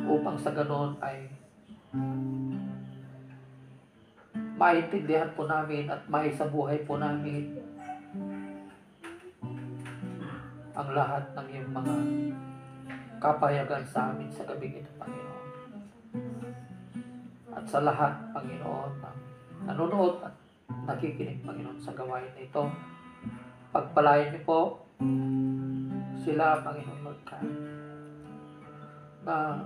upang sa ganon ay maintindihan po namin at maisabuhay po namin ang lahat ng iyong mga kapayagan sa amin sa gabing ito, Panginoon. At sa lahat, Panginoon, ng nanonood at nakikinig, Panginoon, sa gawain na ito, pagpalayan niyo po sila, Panginoon Lord God, na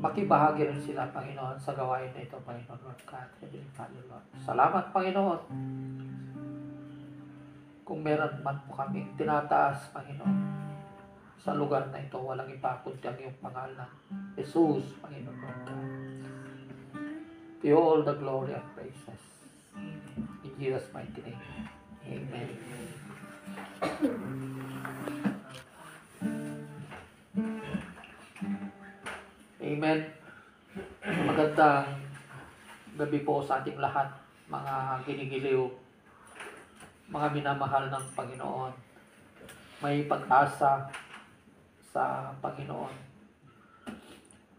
makibahagi rin sila, Panginoon, sa gawain na ito, Panginoon Lord God. Lord. Salamat, Panginoon. Kung meron man po kami tinataas, Panginoon, sa lugar na ito, walang iba kundi ang iyong pangalan, Jesus, Panginoon Lord God. To you all the glory and praises. In Jesus' mighty name. Amen. Amen. Magandang gabi po sa ating lahat, mga ginigiliw, mga minamahal ng Panginoon. May pag-asa sa Panginoon.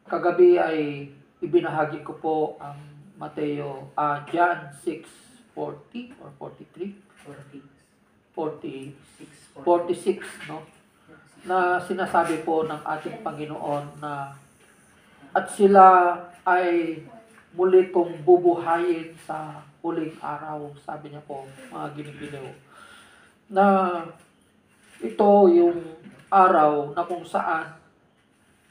Kagabi ay ibinahagi ko po ang John 6:40 or 43? 46, no? Na sinasabi po ng ating Panginoon na at sila ay muli kong bubuhayin sa huling araw, sabi niya po, mga ginigiliw. Na ito yung araw na kung saan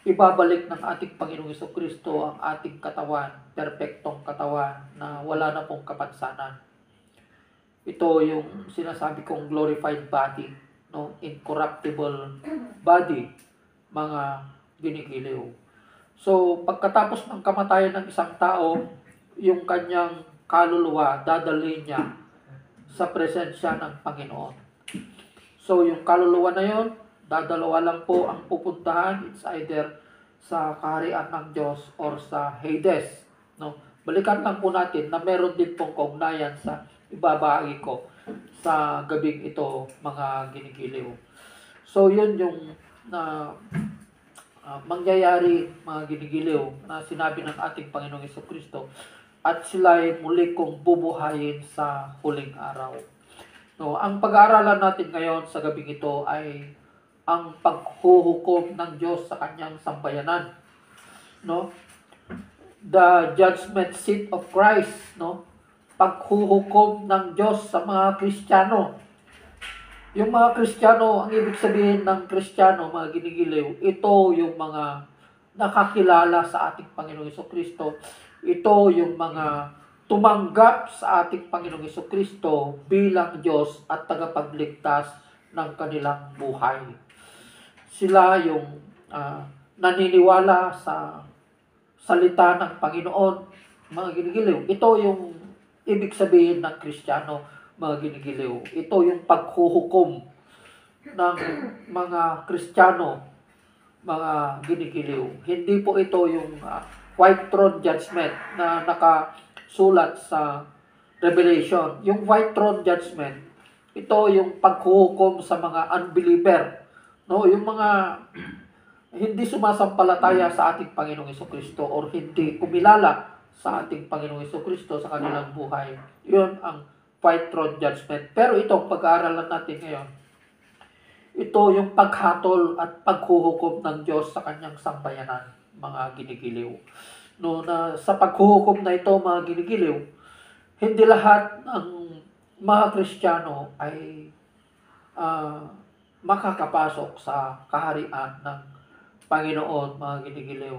ibabalik ng ating Panginoong Jesucristo ang ating katawan, perpektong katawan na wala na pong kapansanan. Ito yung sinasabi kong glorified body, no? Incorruptible body, mga ginigiliw. So, pagkatapos ng kamatayan ng isang tao, yung kanyang kaluluwa, dadalhin niya sa presensya ng Panginoon. So, yung kaluluwa na yun, dadalawa lang po ang pupuntahan. It's either sa kaharian ng Diyos or sa Hades. No? Balikan lang po natin na meron din pong kaugnayan sa ibabahagi ko sa gabing ito, mga ginigiliw. So, yun yung mangyayari, mga ginigiliw, na sinabi ng ating Panginoong Jesucristo, at sila'y muli kong bubuhayin sa huling araw. No, ang pag-aaralan natin ngayon sa gabing ito ay ang paghuhukom ng Diyos sa kanyang sambayanan. No? The judgment seat of Christ, no? Paghuhukom ng Diyos sa mga Kristiyano. Yung mga Kristiyano, ang ibig sabihin ng Kristiyano, mga ginigiliw, ito yung mga nakakilala sa ating Panginoong Jesucristo. Ito yung mga tumanggap sa ating Panginoong Jesucristo bilang Diyos at tagapagligtas ng kanilang buhay. Sila yung naniniwala sa salita ng Panginoon, mga ginigiliw. Ito yung ibig sabihin ng Kristiyano, mga ginigiliw. Ito yung paghuhukom ng mga Kristiyano, mga ginigiliw. Hindi po ito yung white throne judgment na nakasulat sa Revelation. Yung white throne judgment, ito yung paghuhukom sa mga unbeliever. No, yung mga hindi sumasampalataya sa ating Panginoong Jesucristo or hindi kumilala sa ating Panginoong Jesucristo sa kanilang buhay. Yun ang white throne judgment. Pero itong pag-aaralan natin ngayon, ito yung paghatol at paghuhukom ng Diyos sa kanyang sambayanan, mga ginigiliw. No, na sa paghuhukom na ito, mga ginigiliw, hindi lahat ng mga Kristiyano ay makakapasok sa kaharian ng Panginoon, mga ginigiliw.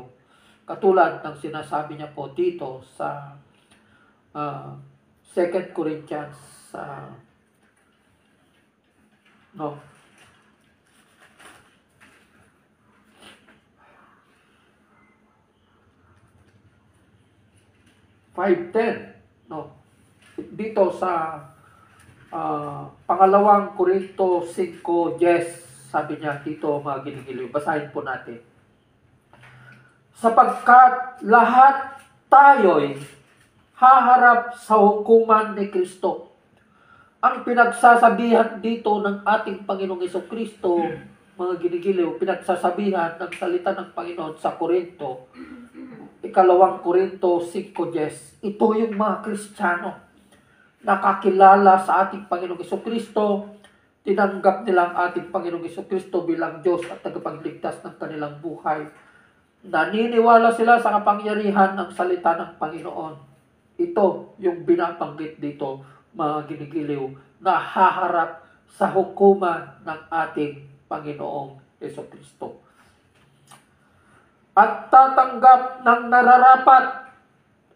Katulad ng sinasabi niya po dito sa 2 Corinthians 5:10, no? Dito sa pangalawang Korinto 5:10, sabi niya dito, mga ginigiliw. Basahin po natin. Sapagkat lahat tayo'y haharap sa hukuman ni Kristo. Ang pinagsasabihan dito ng ating Panginoong Jesucristo, mga ginigiliw, pinagsasabihan ng salita ng Panginoon sa Korinto, ikalawang Korinto 5:10. Ito yung mga Kristiyano nakakilala sa ating Panginoong Jesucristo, tinanggap nila ang ating Panginoong Jesucristo bilang Diyos at tagapagligtas ng kanilang buhay. Naniniwala sila sa kapangyarihan ng salita ng Panginoon. Ito yung binabanggit dito, mga ginigiliw, na haharap sa hukuman ng ating Panginoong Jesucristo. At tatanggap ng nararapat,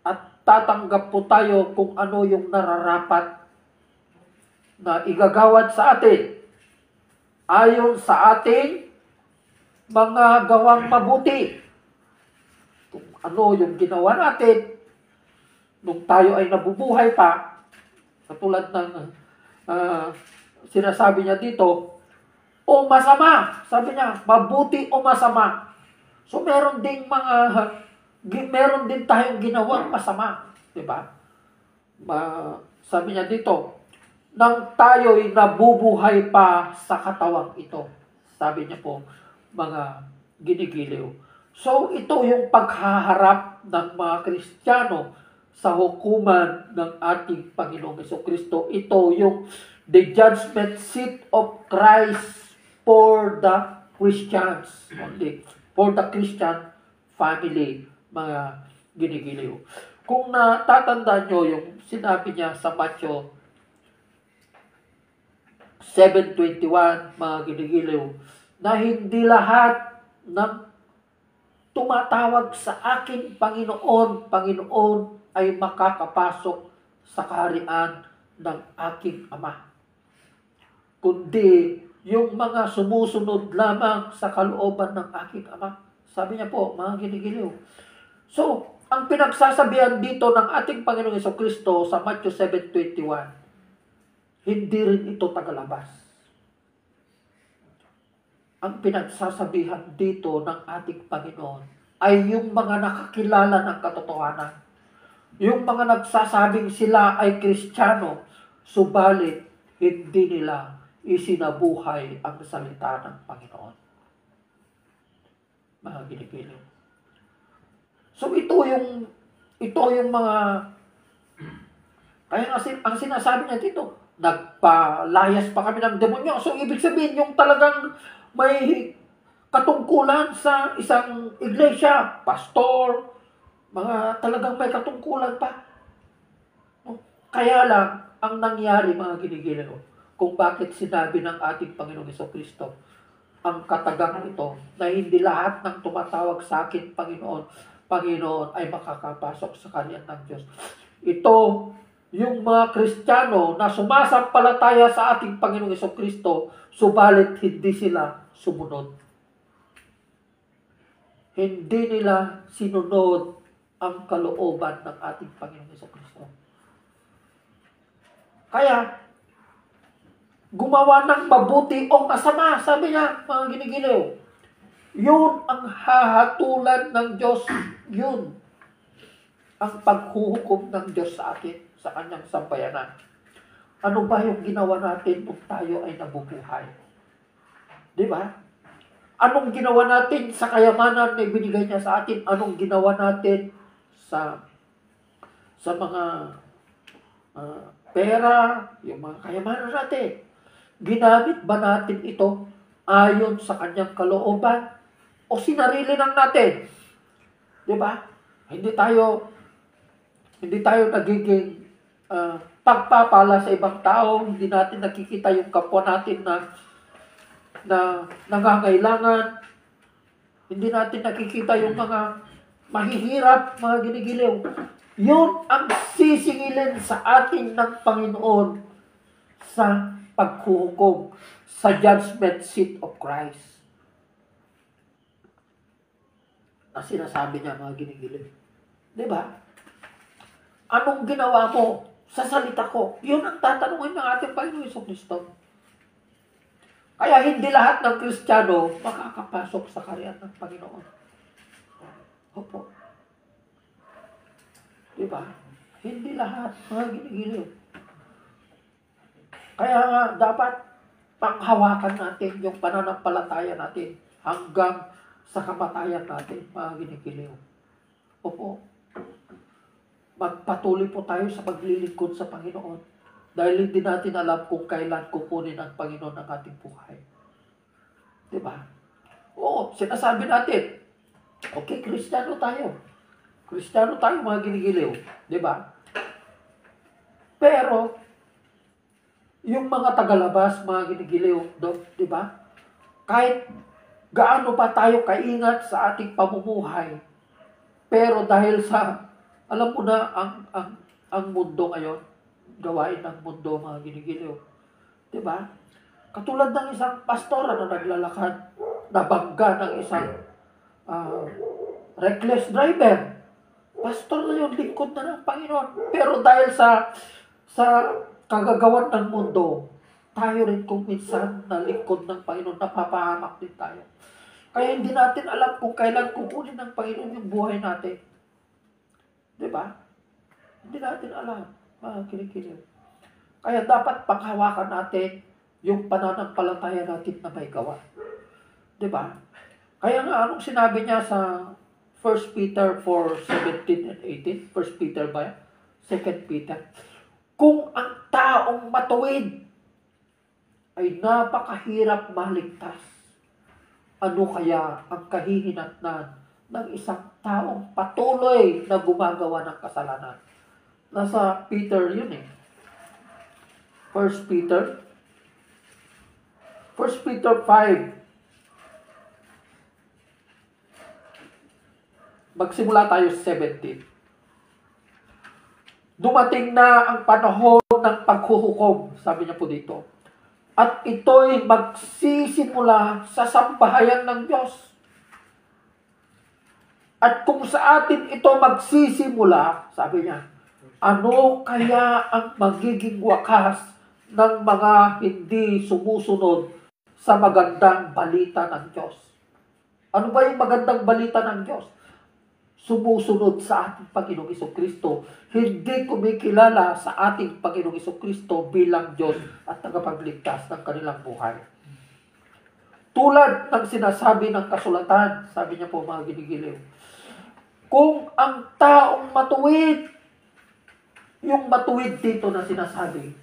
at tatanggap po tayo kung ano yung nararapat na igagawad sa atin ayon sa ating mga gawang mabuti. Kung ano yung ginawa natin nung tayo ay nabubuhay pa, katulad ng sinasabi niya dito, o masama, sabi niya, mabuti o masama. So meron din tayong ginawang masama, di ba? Sabi niya dito, nang tayo'y nabubuhay pa sa katawang ito. Sabi niya po, mga ginigiliw. So ito yung paghaharap ng mga Kristiyano sa hukuman ng ating Panginoong Jesucristo. Ito yung the judgment seat of Christ for the Christians only. For the Christian family, mga ginigiliw. Kung natatandaan nyo yung sinabi niya sa Matthew 7:21, mga ginigiliw, na hindi lahat ng tumatawag sa aking Panginoon, Panginoon, ay makakapasok sa kaharian ng aking Ama. Kundi yung mga sumusunod lamang sa kalooban ng aking Ama. Sabi niya po, mga ginigiliw. So, ang pinagsasabihan dito ng ating Panginoong Jesucristo sa Matthew 7:21, hindi rin ito tagalabas. Ang pinagsasabihan dito ng ating Panginoon ay yung mga nakakilala ng katotohanan. Yung mga nagsasabing sila ay Kristiyano, subalit hindi nila isinabuhay ang salita ng Panginoon. Mga ginigiliw. So ito yung mga, kaya ang sinasabi niya dito, nagpalayas pa kami ng demonyo. So ibig sabihin yung talagang may katungkulan sa isang iglesia, pastor, mga talagang may katungkulan pa. Kaya lang, ang nangyari, mga ginigiliw, kung bakit sinabi ng ating Panginoong Jesucristo ang katagang ito, na hindi lahat ng tumatawag sa akin, Panginoon, ay makakapasok sa kaharian ng Diyos. Ito, yung mga Kristiyano na sumasampalataya sa ating Panginoong Jesucristo, subalit hindi sila sumunod. Hindi nila sinunod ang kalooban ng ating Panginoong Jesucristo. Kaya, gumawa ng mabuti o masama, sabi niya, mga ginigiliw. Yun ang hahatulan ng Diyos. Yun ang paghuhukom ng Diyos sa atin, sa kanyang sambayanan. Ano ba yung ginawa natin kung tayo ay nabubuhay? Di ba? Anong ginawa natin sa kayamanan na ibinigay niya sa atin? Anong ginawa natin sa mga pera, yung mga kayamanan natin? Ginamit ba natin ito ayon sa kanyang kalooban o sinarili lang natin? Di ba? Hindi tayo nagiging pagpapala sa ibang tao. Hindi natin nakikita yung kapwa natin na nangangailangan. Hindi natin nakikita yung mga mahihirap, mga ginigiliw. Yun ang sisingilin sa atin ng Panginoon sa paghuhukom, sa judgment seat of Christ. Ang sinasabi niya, mga ginigiliw. Di ba? Anong ginawa mo sa salita ko? Yun ang tatanungin ng ating Panginoon Jesucristo. Kaya hindi lahat ng Kristiyano makakapasok sa kaharian ng Panginoon. Opo. Diba? Hindi lahat, mga ginigiliw. Kaya nga, dapat panghawakan natin yung pananampalataya natin hanggang sa kamatayan natin, mga ginigiliw. Opo, magpatuloy po tayo sa paglilingkod sa Panginoon dahil hindi natin alam kung kailan kukunin ang Panginoon ng ating buhay. Diba? Oo, sinasabi natin, okay, Kristiyano tayo. Kristiyano tayo, mga ginigiliw. Diba? Pero, yung mga tagalabas, mga ginigiliw, diba? Kahit gaano pa tayo kaingat sa ating pamumuhay, pero dahil sa, alam mo na, ang mundo ngayon, gawain ng mundo, mga ginigiliw. Diba? Katulad ng isang pastor na naglalakad, nabangga ng isang reckless driver. Pastor na yun, lingkod na ng Panginoon. Pero dahil sa kagagawan ng mundo, tayo rin kung minsan na lingkod ng Panginoon, napapahamak din tayo. Kaya hindi natin alam kung kailan kukunin ng Panginoon yung buhay natin. Diba? Hindi natin alam, mga kinikiliw. Kaya dapat panghawakan natin yung pananampalataya natin na may gawa. Diba? Kaya nga, anong sinabi niya sa 1 Peter 4:17 and 18? 1 Peter ba? 2 Peter. Kung ang taong matuwid ay napakahirap maligtas, ano kaya ang kahihinatnan ng isang taong patuloy na gumagawa ng kasalanan? Nasa Peter yun eh. 1 Peter 5. Magsimula tayo 17. Dumating na ang panahon ng paghuhukom, sabi niya po dito. At ito'y magsisimula sa sambahayan ng Diyos. At kung sa atin ito magsisimula, sabi niya, ano kaya ang magiging wakas ng mga hindi sumusunod sa magandang balita ng Diyos? Ano ba yung magandang balita ng Diyos? Sumusunod sa ating Panginoong Jesucristo, hindi kumikilala sa ating Panginoong Jesucristo bilang Diyos at tagapagligtas ng kanilang buhay. Tulad ng sinasabi ng kasulatan, sabi niya po, mga ginigiliw, kung ang taong matuwid, yung matuwid dito na sinasabi,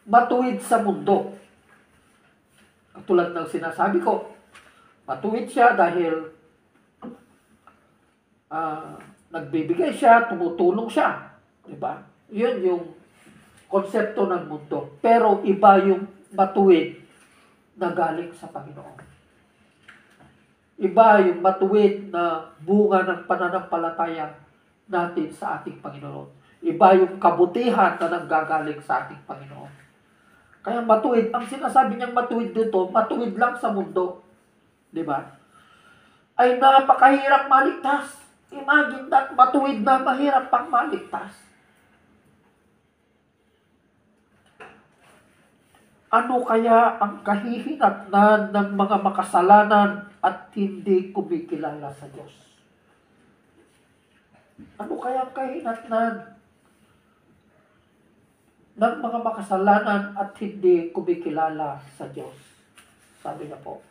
matuwid sa mundo. Katulad ng sinasabi ko, matuwid siya dahil nagbibigay siya, tumutulong siya. Diba? Yun yung konsepto ng mundo. Pero iba yung matuwid na galing sa Panginoon. Iba yung matuwid na bunga ng pananampalataya natin sa ating Panginoon. Iba yung kabutihan na nanggagaling sa ating Panginoon. Kaya matuwid, ang sinasabi niyang matuwid dito, matuwid lang sa mundo. Diba? Ay napakahirap maligtas. Imagine that, matuwid na mahirap pang maligtas. Ano kaya ang kahihinatnan ng mga makasalanan at hindi kumikilala sa Diyos? Ano kaya ang kahihinatnan ng mga makasalanan at hindi kumikilala sa Diyos? Sabi niya po.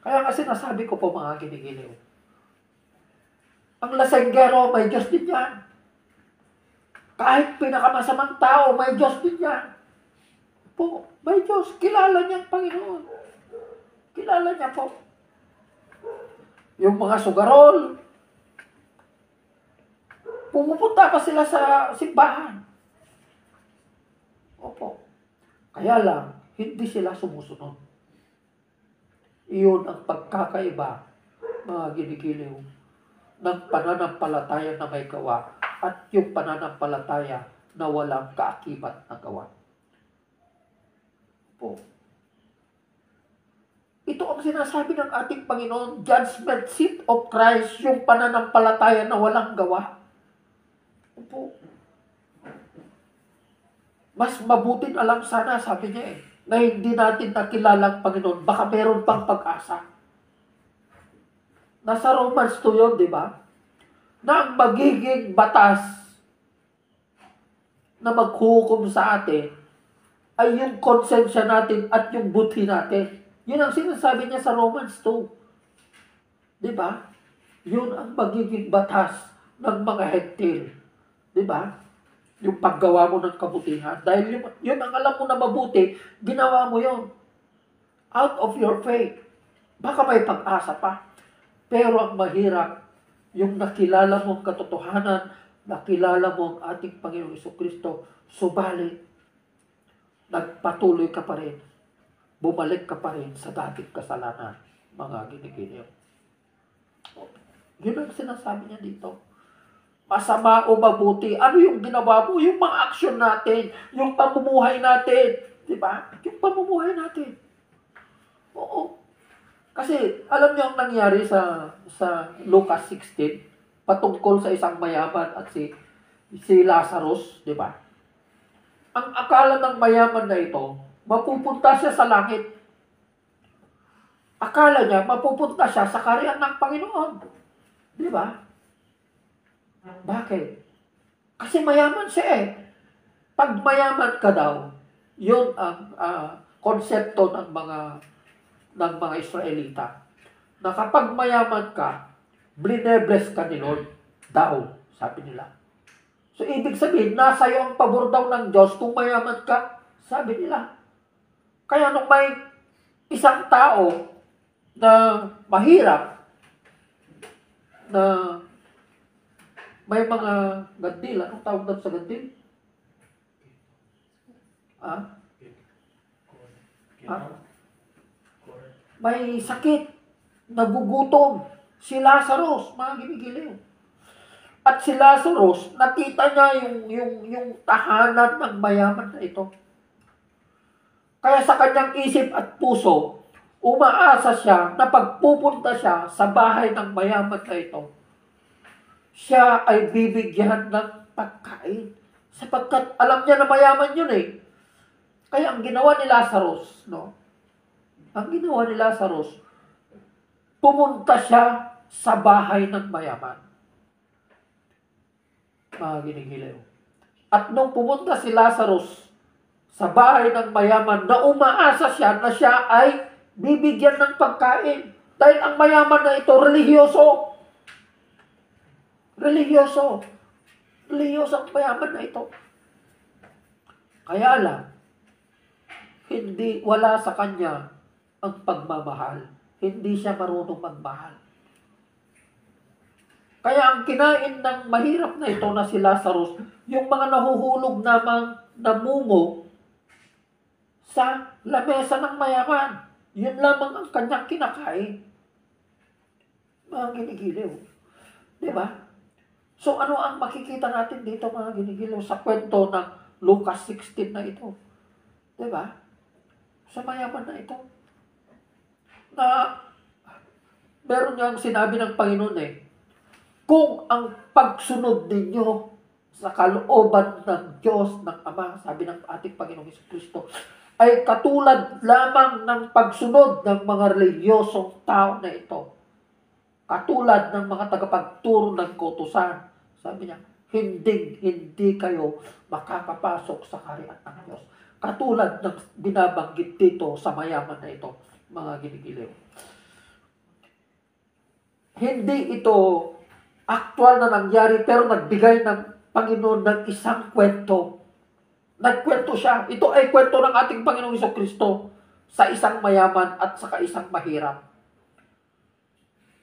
Kaya kasi nasabi ko po, mga ginigiliw, ang lasenggero, may Diyos din yan. Kahit pinakamasamang tao, may Diyos din yan. Po, may Diyos. Kilala niya ang Panginoon. Kilala niya po. Yung mga sugarol, pumupunta pa sila sa simbahan. Opo. Kaya lang, hindi sila sumusunod. Iyon ang pagkakaiba, mga ginigiliw, ng pananampalataya na may gawa at yung pananampalataya na walang kaakibat na gawa. Po. Ito ang sinasabi ng ating Panginoon, judgment seat of Christ, yung pananampalataya na walang gawa. Po. Mas mabuti na lang sana, sabi niya na hindi natin nakilala ang Panginoon, baka meron pang pag-asa. Nasa Romans 2 yun, di ba? Na ang magiging batas na maghuhukom sa atin ay yung konsensya natin at yung buti natin. Yun ang sinasabi niya sa Romans 2. Di ba? Yun ang magiging batas ng mga hentil. Di ba? Yung paggawa mo ng kabutihan. Dahil yun ang alam mo na mabuti, ginawa mo yun. Out of your faith. Baka may pag-asa pa. Pero ang mahirap, yung nakilala mo ang katotohanan, nakilala mo ang ating Panginoong Jesucristo, subalit, nagpatuloy ka pa rin. Bumalik ka pa rin sa dating kasalanan, mga ginigiliw. Yun ang sinasabi niya dito. Masama o mabuti, ano yung ginawa mo? Yung mga aksyon natin, yung pamumuhay natin. Diba? Yung pamumuhay natin. Oo. Kasi, alam niyo ang nangyari sa Lucas 16, patungkol sa isang mayaman at si Lazarus, di ba? Ang akala ng mayaman na ito, mapupunta siya sa langit. Akala niya, mapupunta siya sa kaharian ng Panginoon. Di ba? Bakit? Kasi mayaman siya eh. Pag mayaman ka daw, yun ang konsepto ng mga Israelita. Na kapag mayaman ka, blinebless ka ni Lord daw, sabi nila. So, ibig sabihin, nasa iyo ang pabor daw ng Diyos kung mayaman ka, sabi nila. Kaya nung may isang tao na mahirap, na may mga gandil, anong tawag doon sa gandil? May sakit, nagugutom, si Lazarus, mga ginigiliw. At si Lazarus, nakita niya yung tahanan ng mayaman na ito. Kaya sa kanyang isip at puso, umaasa siya na pagpupunta siya sa bahay ng mayaman na ito, siya ay bibigyan ng pagkain. Sapagkat alam niya na mayaman yun eh. Kaya ang ginawa ni Lazarus, ang ginawa ni Lazarus, pumunta siya sa bahay ng mayaman. Mga ginigiliw. At nung pumunta si Lazarus sa bahay ng mayaman, na umaasa siya na siya ay bibigyan ng pagkain. Dahil ang mayaman na ito, religyoso. Religyoso ang mayaman na ito. Kaya lang, wala sa kanya ang pagmamahal. Hindi siya marunong magmahal. Kaya ang kinain ng mahirap na ito na si Lazarus, yung mga nahuhulog namang namungo sa lamesa ng mayaman. Yun lamang ang kanyang kinakain. Mga ginigiliw. Diba? So ano ang makikita natin dito, mga ginigiliw, sa kwento ng Lucas 16 na ito? Diba? Sa mayaman na ito. Na meron niyang sinabi ng Panginoon kung ang pagsunod ninyo sa kalooban ng Diyos, ng Ama, sabi ng ating Panginoong Jesucristo, ay katulad lamang ng pagsunod ng mga reliyosong tao na ito. Katulad ng mga tagapagturo ng kautusan. Sabi niya, hindi kayo makakapasok sa kaharian ng Diyos. Katulad ng binabanggit dito sa mayaman na ito, mga ginigiliw. Hindi ito actual na nangyari, pero nagbigay ng Panginoon ng isang kwento. Nagkwento siya. Ito ay kwento ng ating Panginoong Jesucristo sa isang mayaman at saka isang mahirap.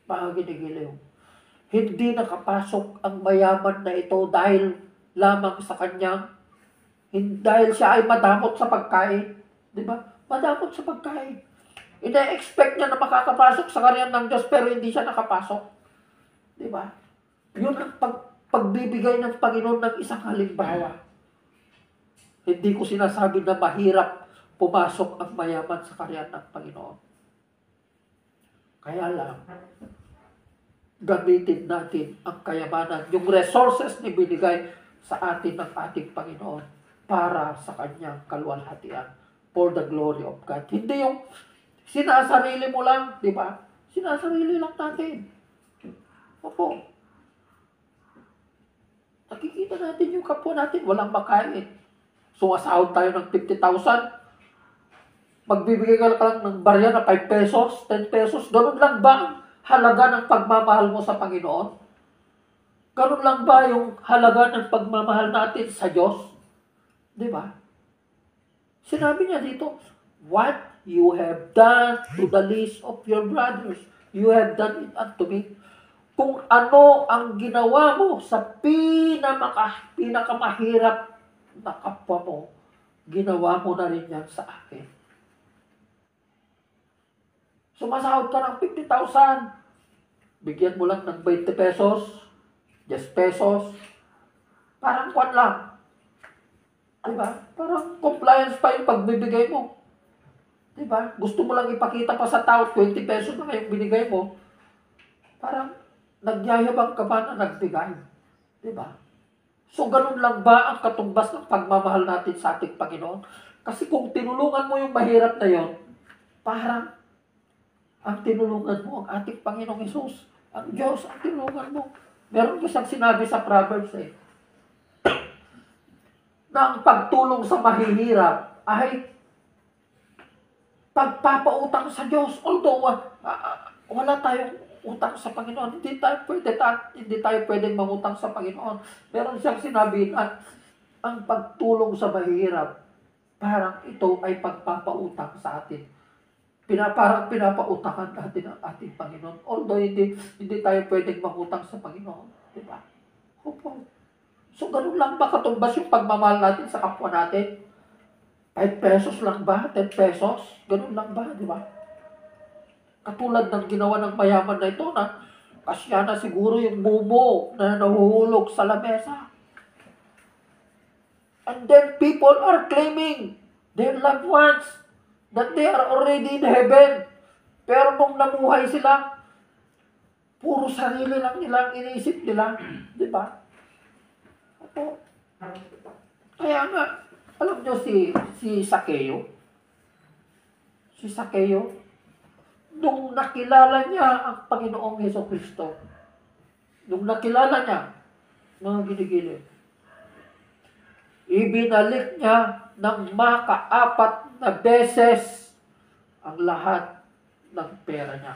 Mga ginigiliw. Hindi nakapasok ang mayaman na ito dahil lamang sa kanyang, dahil siya ay madamot sa pagkain. Di ba? Madamot sa pagkain. Ina-expect niya na makakapasok sa kaharian ng Diyos, pero hindi siya nakapasok. Di ba? Yun ang pagbibigay ng Panginoon ng isang halimbawa. Hindi ko sinasabi na mahirap pumasok ang mayaman sa kaharian ng Panginoon. Kaya lang, gamitin natin ang kayamanan, yung resources na binigay sa atin ng ating Panginoon para sa kanyang kaluwalhatian, for the glory of God. Hindi yung sinasarili mo lang, di ba? Sinasarili lang natin. Opo. Nakikita natin yung kapwa natin, walang makain. Sumasahod tayo ng 50,000. Magbibigay ka lang ng barya na 5 pesos, 10 pesos. Ganun lang ba ang halaga ng pagmamahal mo sa Panginoon? Ganun lang ba yung halaga ng pagmamahal natin sa Diyos? Di ba? Sinabi niya dito, what you have done to the least of your brothers, you have done it unto me. Kung ano ang ginawa mo sa pinakamahirap na kapwa mo, ginawa mo na rin yan sa akin. Sumasahod ka ng 50,000, bigyan mo lang ng 20 pesos, 10 pesos, parang kwan lang. Diba? Parang compliance pa yung pagbibigay mo. Diba? Gusto mo lang ipakita pa sa tao, 20 pesos na ngayong binigay mo. Parang nagyayabang ka ba na nagbigay? Diba? So, ganun lang ba ang katumbas ng pagmamahal natin sa ating Panginoon? Kasi kung tinulungan mo yung mahirap na yon, parang ang tinulungan mo ang ating Panginoong Hesus. Ang Diyos ang tinulungan mo. Meron isang sinabi sa Proverbs na ang pagtulong sa mahihirap ay pagpapautang sa Diyos. Although wala tayong utang sa Panginoon, hindi tayo pwedeng mangutang sa Panginoon. Meron siyang sinabi na ang pagtulong sa mahihirap, parang ito ay pagpapautang sa atin. Parang pinapautangan natin ang ating Panginoon. Although hindi tayo pwedeng mangutang sa Panginoon. Diba? Opo. So, ganun lang ba katumbas yung pagmamahal natin sa kapwa natin? 5 pesos lang ba? 10 pesos? Ganun lang ba? Diba? Katulad ng ginawa ng mayaman na ito na kasya na siguro yung bubo na nahuhulog sa lamesa. And then people are claiming their loved ones that they are already in heaven. Pero nung namuhay sila, puro sarili lang nila ang iniisip nila. Diba? Opo. Kaya nga, alam nyo si Sakeo? Si Sakeo, nung nakilala niya ang Panginoong Hesukristo, nung nakilala niya, mga ginigilid, ibinalik niya ng makaapat na beses ang lahat ng pera niya.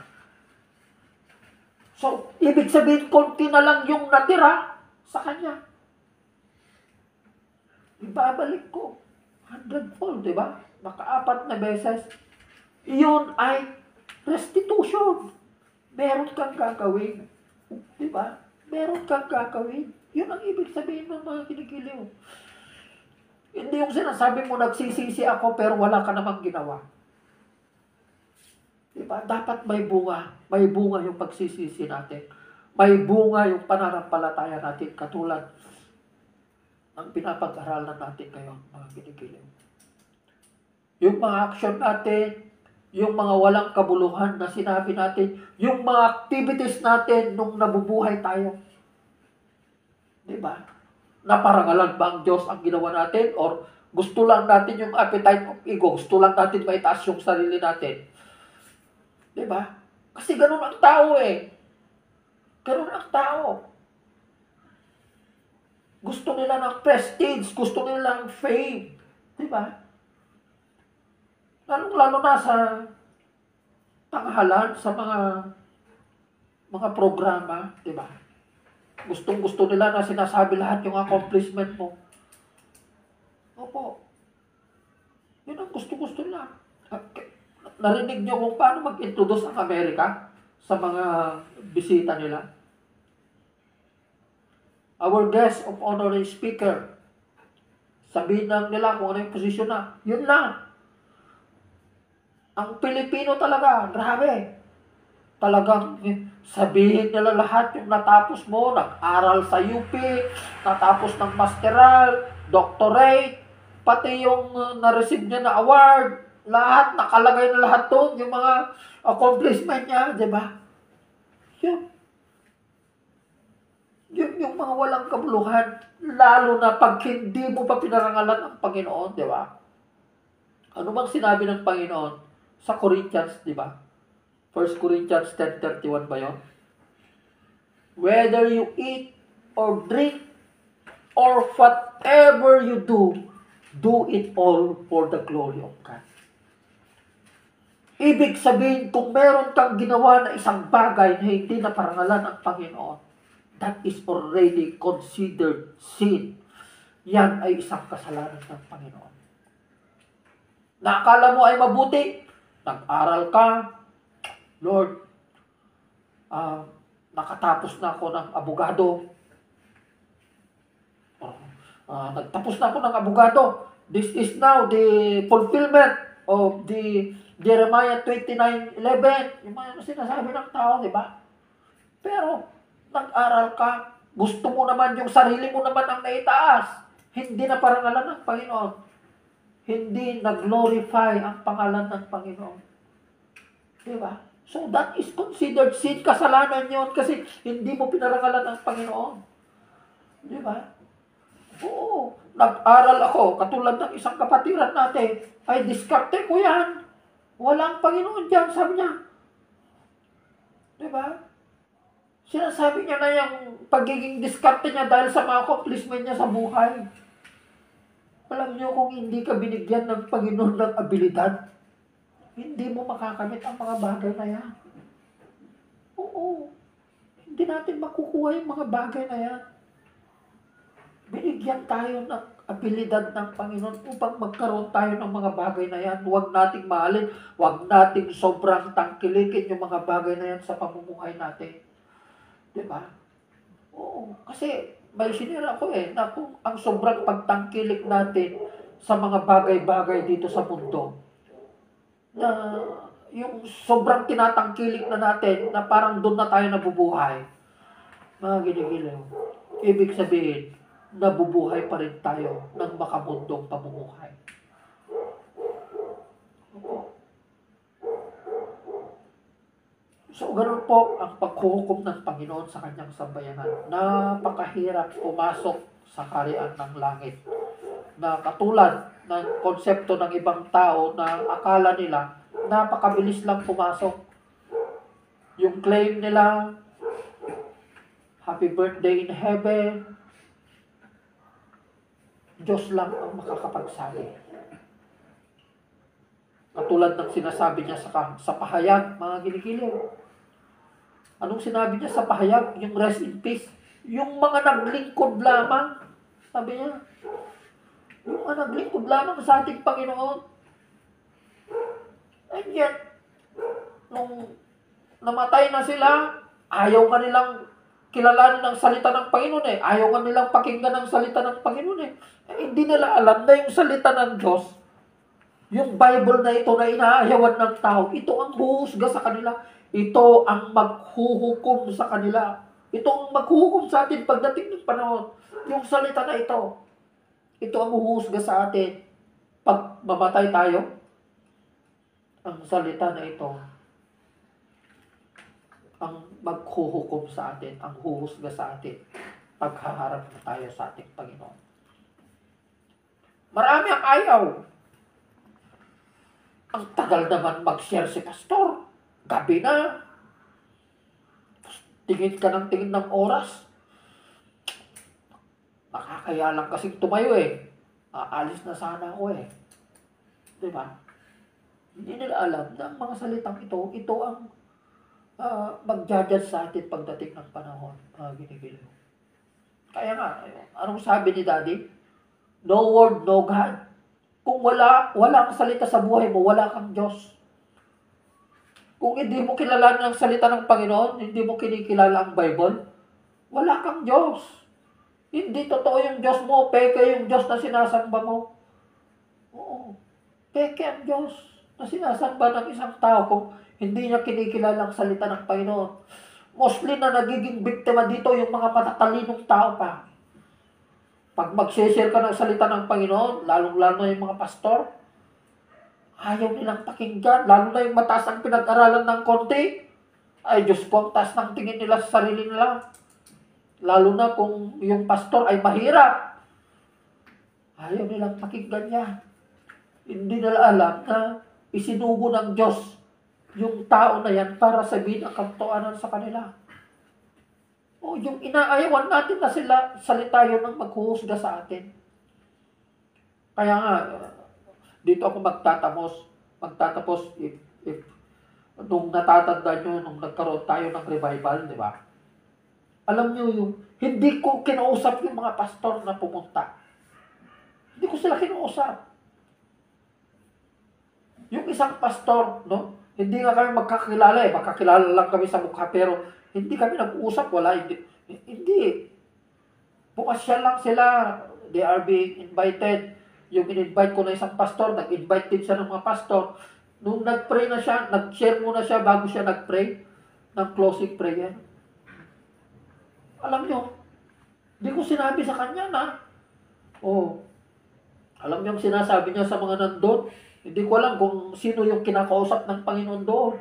So, ibig sabihin, konti na lang yung natira sa kanya. Ibabalik ko 100-fold, di ba? Makaapat na beses. Iyon ay restitution. Meron kang gagawin. Diba? Meron kang gagawin. Yun ang ibig sabihin ng mga kinikiliw. Hindi yung sinasabi mo, nagsisisi ako pero wala ka namang ginawa. Diba? Dapat may bunga. May bunga yung pagsisisi natin. May bunga yung pananampalataya natin katulad ang pinapag-aralan natin ngayon, mga kinikiliw. Yung mga action natin, yung mga walang kabuluhan na sinabi natin, yung mga activities natin nung nabubuhay tayo. Diba? Naparangalan ba ang Diyos ang ginawa natin? Or gusto lang natin yung appetite of ego? Gusto lang natin maitaas yung sarili natin? Diba? Kasi ganun ang tao eh. Ganun ang tao. Gusto nila ng prestige. Gusto nila ng fame. Diba? Lalo na sa tanghalan, sa mga programa, di ba? Gustong-gusto nila na sinasabi lahat yung accomplishment mo. Opo. Yun ang gusto-gusto nila. Narinig nyo kung paano mag-introduce ang Amerika sa mga bisita nila? Our guest of honorary speaker. Sabihin lang nila kung ano yung posisyon na. Yun lang. Ang Pilipino talaga, grabe. Talagang sabihin nila lahat yung natapos mo, nag-aral sa UP, natapos ng masteral, doctorate, pati yung na-receive niya na award, lahat, nakalagay na lahat doon, yung mga accomplishment niya, di ba? Yun. Yun yung mga walang kabuluhan, lalo na pag hindi mo pa pinarangalan ang Panginoon, di ba? Ano bang sinabi ng Panginoon? Sa Corinthians, di ba? 1 Corinthians 10:31 ba yun? Whether you eat or drink or whatever you do, Do it all for the glory of God. Ibig sabihin, kung meron kang ginawa na isang bagay na hindi na parangalan ng Panginoon, that is already considered sin. Yan ay isang kasalanan ng Panginoon. Nakakala mo ay mabuti, nag-aral ka, Lord, nakatapos na ako ng abogado. Nagtapos na ako ng abogado. This is now the fulfillment of the Jeremiah 29:11. Yung mga sinasabi ng tao, di ba? Pero, nag-aral ka, gusto mo naman, yung sarili mo naman ang naitaas. Hindi na parangalan ng Panginoon. Hindi na-glorify ang pangalan ng Panginoon. Di ba? So, that is considered sin. Kasalanan yon kasi hindi mo pinarangalan ng Panginoon. Di ba? Oo. Nag-aral ako, katulad ng isang kapatiran natin, ay diskarte ko yan. Walang Panginoon dyan, sabi niya. Di ba? Sinasabi niya na yung pagiging diskarte niya dahil sa mga accomplishment niya sa buhay. Alam niyo, kung hindi ka binigyan ng Panginoon ng abilidad, hindi mo makakamit ang mga bagay na yan. Oo. Hindi natin makukuha yung mga bagay na yan. Binigyan tayo ng abilidad ng Panginoon upang magkaroon tayo ng mga bagay na yan. Huwag nating mahalin, huwag nating sobrang tangkilikin yung mga bagay na yan sa pamumuhay natin. Diba? Oo. Kasi may sinira ko na kung ang sobrang pagtangkilik natin sa mga bagay-bagay dito sa mundo, na yung sobrang tinatangkilik na natin na parang doon na tayo nabubuhay, mga ginigiliw, ibig sabihin, nabubuhay pa rin tayo ng makamundong pamumuhay. So, ganun po ang paghuhukom ng Panginoon sa kanyang sambayanan. Napakahirap pumasok sa kaharian ng langit. Na katulad ng konsepto ng ibang tao na akala nila, napakabilis lang pumasok. Yung claim nila, happy birthday in heaven, Diyos lang ang makakapagsabi. Katulad ng sinasabi niya sa pahayag, mga giligiliw. Anong sinabi niya sa pahayag? Yung rest in peace. Yung mga naglingkod lamang, sabi niya, yung mga naglingkod lamang sa ating Panginoon. And yet, nung namatay na sila, ayaw ka nilang kilalanin ang salita ng Panginoon Ayaw ka nilang pakinggan ang salita ng Panginoon hindi nila alam na yung salita ng Diyos, yung Bible na ito na inaayawan ng tao, ito ang huhusga sa kanila. Ito ang maghuhukom sa kanila. Ito ang maghuhukom sa atin pagdating ng panahon. Yung salita na ito, ito ang huhusga sa atin. Pag mamatay tayo, ang salita na ito, ang maghuhukom sa atin, ang huhusga sa atin, paghaharap na tayo sa ating Panginoon. Marami ang ayaw. Ang tagal naman mag-share si pastor. Gabi na. Tingin ka ng tingin ng oras. Nakakaya lang kasing tumayo Aalis na sana ako Diba? Hindi nila alam na ang mga salitang ito ang mag-judge sa atin pagdating ng panahon. Ginigiliw. Kaya nga, anong sabi ni Daddy? No word, no God. Kung wala kang salita sa buhay mo, wala kang Diyos. Kung hindi mo kilala ang salita ng Panginoon, hindi mo kinikilala ang Bible, wala kang Diyos. Hindi totoo yung Diyos mo, peke yung Diyos na sinasamba mo. Oo. Peke ang Diyos na sinasamba ng isang tao kung hindi niya kinikilala ang salita ng Panginoon. Mostly na nagiging biktima dito yung mga matatalinong tao pa. Pag mag-share ka ng salita ng Panginoon, lalong-lalo na yung mga pastor, ayaw nilang pakinggan, lalo na yung mataas ang pinag-aralan ng konti. Ay, Diyos ko, ang taas ng tingin nila sa sarili nila. Lalo na kung yung pastor ay mahirap. Ayaw nilang pakinggan niya. Hindi nila alam na isinugo ng Diyos yung tao na yan para sabihin ang katotohanan sa kanila. O yung inaayawan natin na sila, salita yun ang maghuhusga sa atin. Kaya nga, dito ako magtatapos if nung natatanda nyo, nung nagkaroon tayo ng revival, di ba? Alam nyo yung, hindi ko kinausap yung mga pastor na pumunta. Hindi ko sila kinausap. Yung isang pastor, no? Hindi nga kami magkakilala eh. Magkakilala lang kami sa mukha, pero hindi kami nag-uusap. Wala, hindi. Pumasya lang sila. They are being invited. Yung in-invite ko na isang pastor, nag-invite din siya ng mga pastor. Nung nag-pray na siya, nag-share muna siya bago siya nag-pray ng closing prayer. Alam nyo, hindi ko sinabi sa kanya na, alam nyo ang sinasabi niya sa mga nandun, hindi ko alam kung sino yung kinakausap ng Panginoon doon.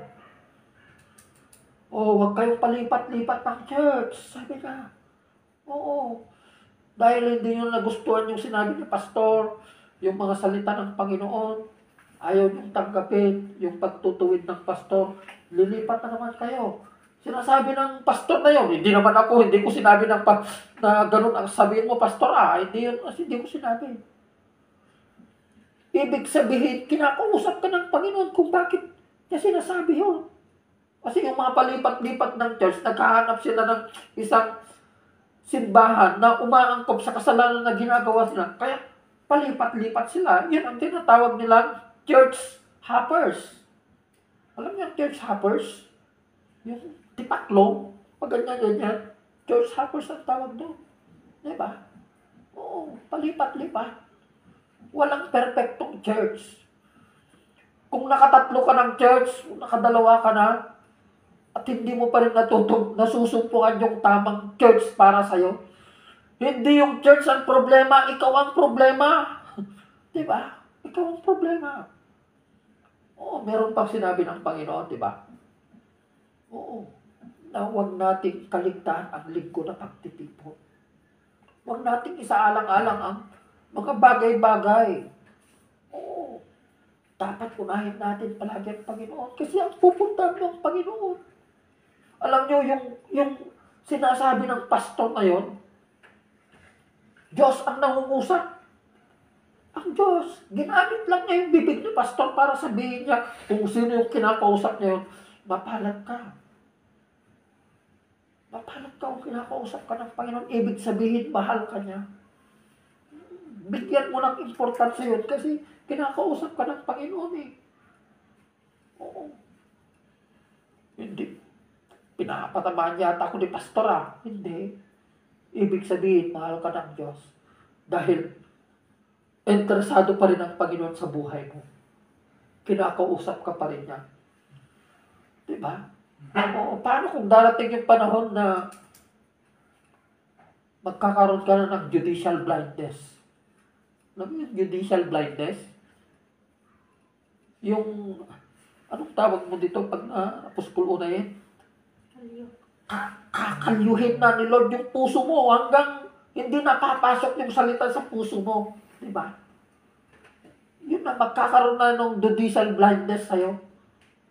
Huwag kayong palipat-lipat ng church, sabi niya. Dahil hindi nyo nagustuhan yung sinabi ni pastor, yung mga salita ng Panginoon, ayaw nyo tanggapin yung pagtutuwid ng pastor, lilipat na naman kayo. Sinasabi ng pastor na yun, hindi naman ako, hindi ko sinabi na ganun ang sabihin mo, pastor, hindi ko sinabi. Ibig sabihin, kinakausap ka ng Panginoon kung bakit niya sinasabi yun. Kasi yung mga palipat-lipat ng church, naghahanap sila ng isang simbahan na umaangkop sa kasalanan na ginagawa sila. Kaya palipat-lipat sila. Yan ang tinatawag nilang church hoppers. Alam niyo ang church hoppers? Yung tipaklong, pag ganyan-ganyan, church hoppers ang tawag doon. Diba? Palipat-lipat. Walang perfectong church. Kung nakatatlo ka ng church, nakadalawa ka na, at hindi mo pa rin nasusumpungan yung tamang church para sa'yo, hindi yung church ang problema, ikaw ang problema. Diba? Ikaw ang problema. Meron pang sinabi ng Panginoon, diba? Na huwag nating kaligtaan ang linggo na pagtitipon. Huwag nating isaalang-alang ang mga bagay-bagay. Dapat unahin natin palagi ang Panginoon kasi ang pupuntahan mo ang Panginoon. Alam nyo, yung sinasabi ng pastor na yun, Diyos ang nangungusap. Ang Diyos, ginamit lang niya yung bibig ni pastor para sabihin niya kung sino yung kinakausap niya yun, mapalad ka. Mapalad ka kung kinakausap ka ng Panginoon. Ibig sabihin, mahal ka niya. Bigyan mo ng importansya yun kasi kinakausap ka ng Panginoon eh. Hindi. Pinapatamaan yata ako ni pastor Hindi. Ibig sabihin, mahal ka ng Diyos. Dahil interesado pa rin ang Panginoon sa buhay mo. Kinakausap ka pa rin niya. Diba? Paano kung darating yung panahon na magkakaroon ka na ng judicial blindness? Alam mo yung judicial blindness? Yung, anong tawag mo dito pag napuskul unayin? Kakalyuhin na ni Lord yung puso mo hanggang hindi napapasok yung salita sa puso mo. Diba? Yun na, magkakaroon na ng judicial blindness sa'yo.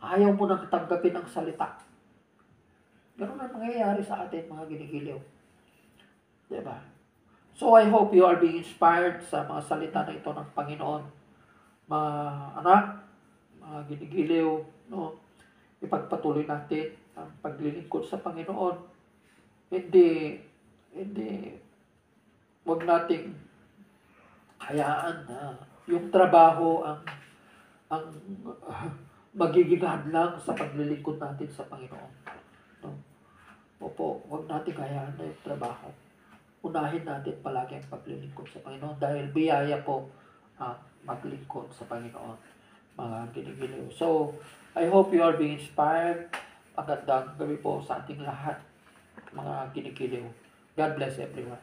Ayaw mo nang tanggapin ang salita. Ganun ang mangyayari sa atin, mga ginigiliw. Diba? So, I hope you are being inspired sa mga salita na ito ng Panginoon. Mga anak, mga ginigiliw, no? Ipagpatuloy natin ang paglilingkod sa Panginoon. Hindi, wag nating hayaan na yung trabaho ang magiging hadlang sa paglilingkod natin sa Panginoon. No? Opo, wag nating hayaan na yung trabaho. Unahin natin palagi ang paglilingkod sa Panginoon dahil biyaya po maglingkod sa Panginoon, mga ginigiliw. So, I hope you are being inspired. Magandang gabi po sa ating lahat, mga ginigiliw. God bless everyone.